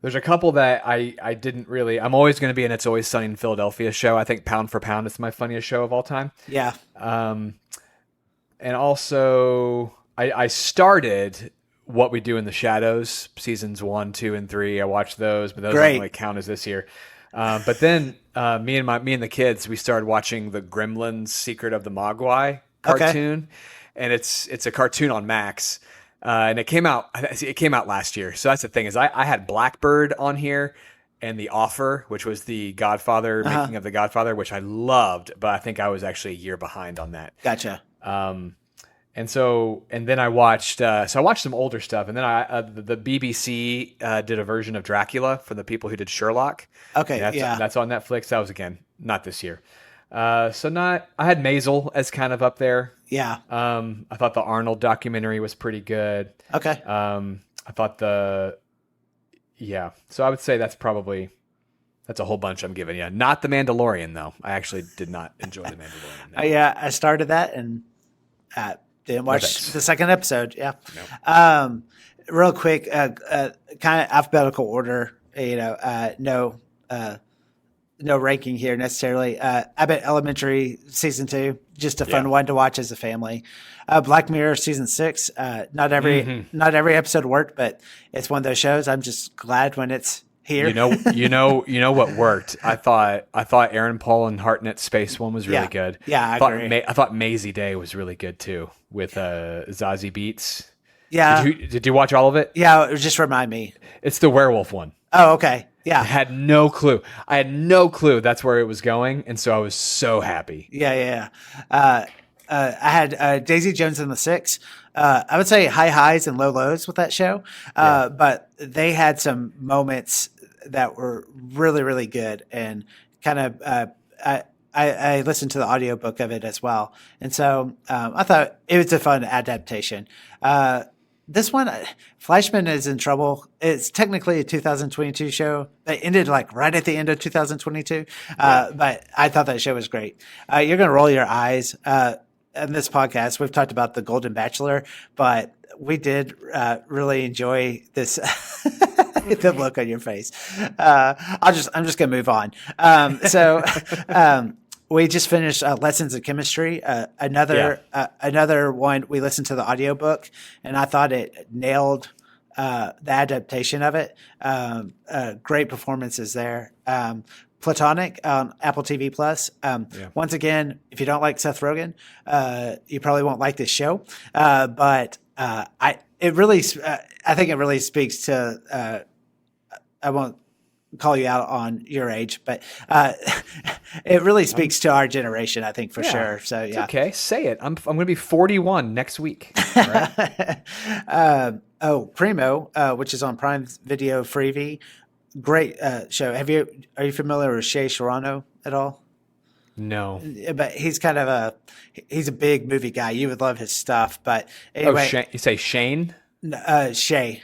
There's a couple that I didn't really. I'm always going to be an It's Always Sunny in Philadelphia show. I think Pound for Pound is my funniest show of all time. Yeah. And also I started What We Do in the Shadows seasons 1, 2, and 3. I watched those, but those don't really count as this year. But then me and the kids, we started watching the Gremlins Secret of the Mogwai cartoon, and it's a cartoon on Max. And it came out last year. So that's the thing is I had Blackbird on here and The Offer, which was the Godfather, making of the Godfather, which I loved, but I think I was actually a year behind on that. Gotcha. And then I watched some older stuff, and then the BBC did a version of Dracula for the people who did Sherlock. Okay, that's on Netflix. That was again not this year. I had Maisel as kind of up there. Yeah. I thought the Arnold documentary was pretty good. Okay. I thought so I would say that's a whole bunch I'm giving you. Not The Mandalorian though. I actually did not enjoy The Mandalorian. No. Yeah, I started that and didn't watch the second episode. Yeah. No. Real quick, kind of alphabetical order, no ranking here necessarily. Abbott Elementary season 2, just a fun one to watch as a family. Black Mirror season 6. Not every episode worked, but it's one of those shows. I'm just glad when it's here. You know what worked. I thought Aaron Paul and Hartnett's Space one was really good. Yeah, I agree. I thought Maisie Day was really good too with Zazie Beetz. Yeah. Did you watch all of it? Yeah, just remind me. It's the werewolf one. Oh, okay. Yeah. I had no clue that's where it was going, and so I was so happy. Yeah. I had Daisy Jones and the Six. I would say high highs and low lows with that show, but they had some moments that were really, really good, and kind of I listened to the audiobook of it as well. And so I thought it was a fun adaptation. This one, Fleischman is in trouble. It's technically a 2022 show. It ended like right at the end of 2022. But I thought that show was great. You're going to roll your eyes. In this podcast, we've talked about The Golden Bachelor, but we did really enjoy this. The look on your face. I'm just going to move on. We just finished Lessons of Chemistry, another one. We listened to the audiobook, and I thought it nailed the adaptation of it. Great performances there. Platonic on Apple TV Plus. Once again, if you don't like Seth Rogen, you probably won't like this show. But I think it really speaks to. I won't call you out on your age, but it really speaks to our generation, I think, for sure. So yeah, okay, say it. I'm going to be 41 next week. Right? Primo, which is on Prime Video Freevee, great show. Are you familiar with Shea Serrano at all? No, but he's kind of he's a big movie guy. You would love his stuff. But anyway, you say Shane? Shea.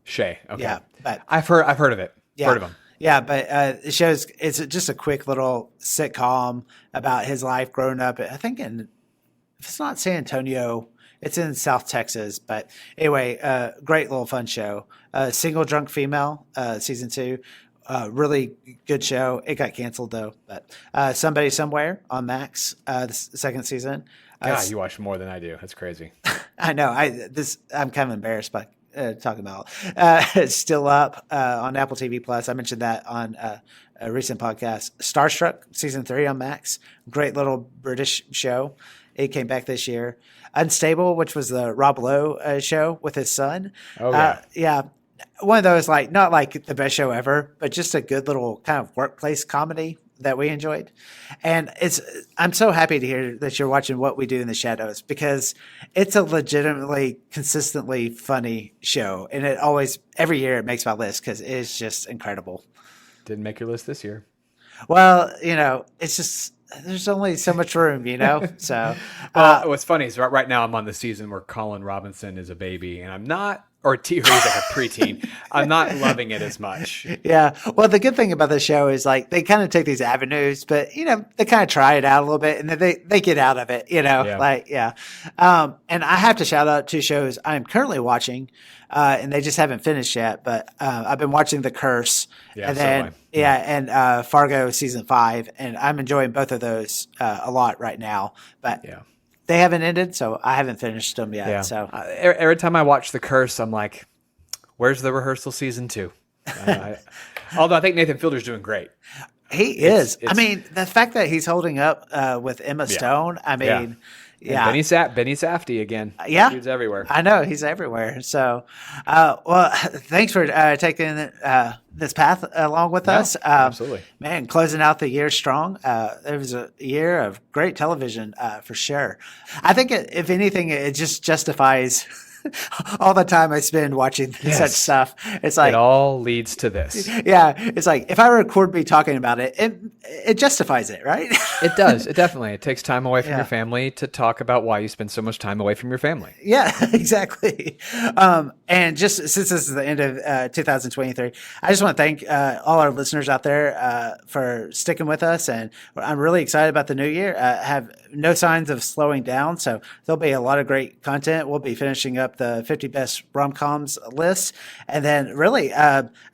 Okay. Yeah, but I've heard of it. Yeah. Heard of him. Yeah, but it shows it's just a quick little sitcom about his life growing up. I think if it's not San Antonio, it's in South Texas. But anyway, great little fun show. Single Drunk Female, season 2. Really good show. It got canceled though. But Somebody Somewhere on Max, the second season. God, you watch more than I do. That's crazy. I know. I'm kind of embarrassed by talking about. It's still up on Apple TV Plus. I mentioned that on a recent podcast. Starstruck season 3 on Max. Great little British show. It came back this year. Unstable, which was the Rob Lowe show with his son. Oh yeah. Yeah. One of those, like, not like the best show ever, but just a good little kind of workplace comedy that we enjoyed. And I'm so happy to hear that you're watching What We Do in the Shadows, because it's a legitimately consistently funny show. And every year it makes my list because it's just incredible. Didn't make your list this year. Well, it's just, there's only so much room, so. What's funny is right now I'm on the season where Colin Robinson is a baby, and I'm not, or he's like a preteen. I'm not loving it as much. Yeah. Well, the good thing about the show is, like, they kind of take these avenues, but, they kind of try it out a little bit, and then they get out of it, Yeah. And I have to shout out 2 shows I'm currently watching, and they just haven't finished yet, but I've been watching The Curse, and then, and Fargo season 5, and I'm enjoying both of those a lot right now, but they haven't ended, so I haven't finished them yet. Yeah. So every time I watch The Curse, I'm like, "Where's the rehearsal season 2?" Although I think Nathan Fielder's doing great. He is. I mean, the fact that he's holding up with Emma Stone. I mean, Benny Safdie again. Yeah, he's everywhere. I know he's everywhere. So, well, thanks for taking this path along with us. Absolutely, man. Closing out the year strong. It was a year of great television for sure. I think if anything, it just justifies all the time I spend watching such stuff. It's like it all leads to this. Yeah, it's like if I record me talking about it, it justifies it, right? It does. It definitely. It takes time away from your family to talk about why you spend so much time away from your family. Yeah, exactly. And just since this is the end of 2023, I just want to thank all our listeners out there for sticking with us, and I'm really excited about the new year. Have no signs of slowing down, so there'll be a lot of great content. We'll be finishing up the 50 best rom-coms list, and then really,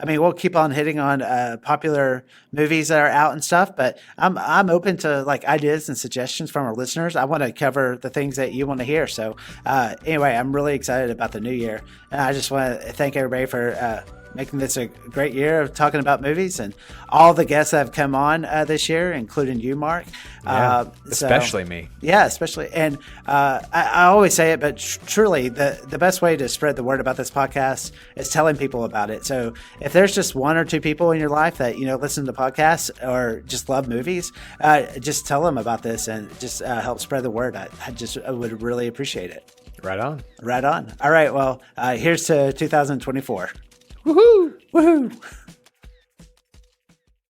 we'll keep on hitting on popular movies that are out and stuff. But I'm open to like ideas and suggestions from our listeners. I want to cover the things that you want to hear. So anyway, I'm really excited about the new year, and I just want to thank everybody for making this a great year of talking about movies, and all the guests that have come on this year, including you, Mark. Especially me. Yeah, especially. And I always say it, but truly, the best way to spread the word about this podcast is telling people about it. So if there's just one or two people in your life that, listen to podcasts or just love movies, just tell them about this and just help spread the word. I would really appreciate it. Right on. Right on. All right. Well, here's to 2024. Woohoo! Woohoo!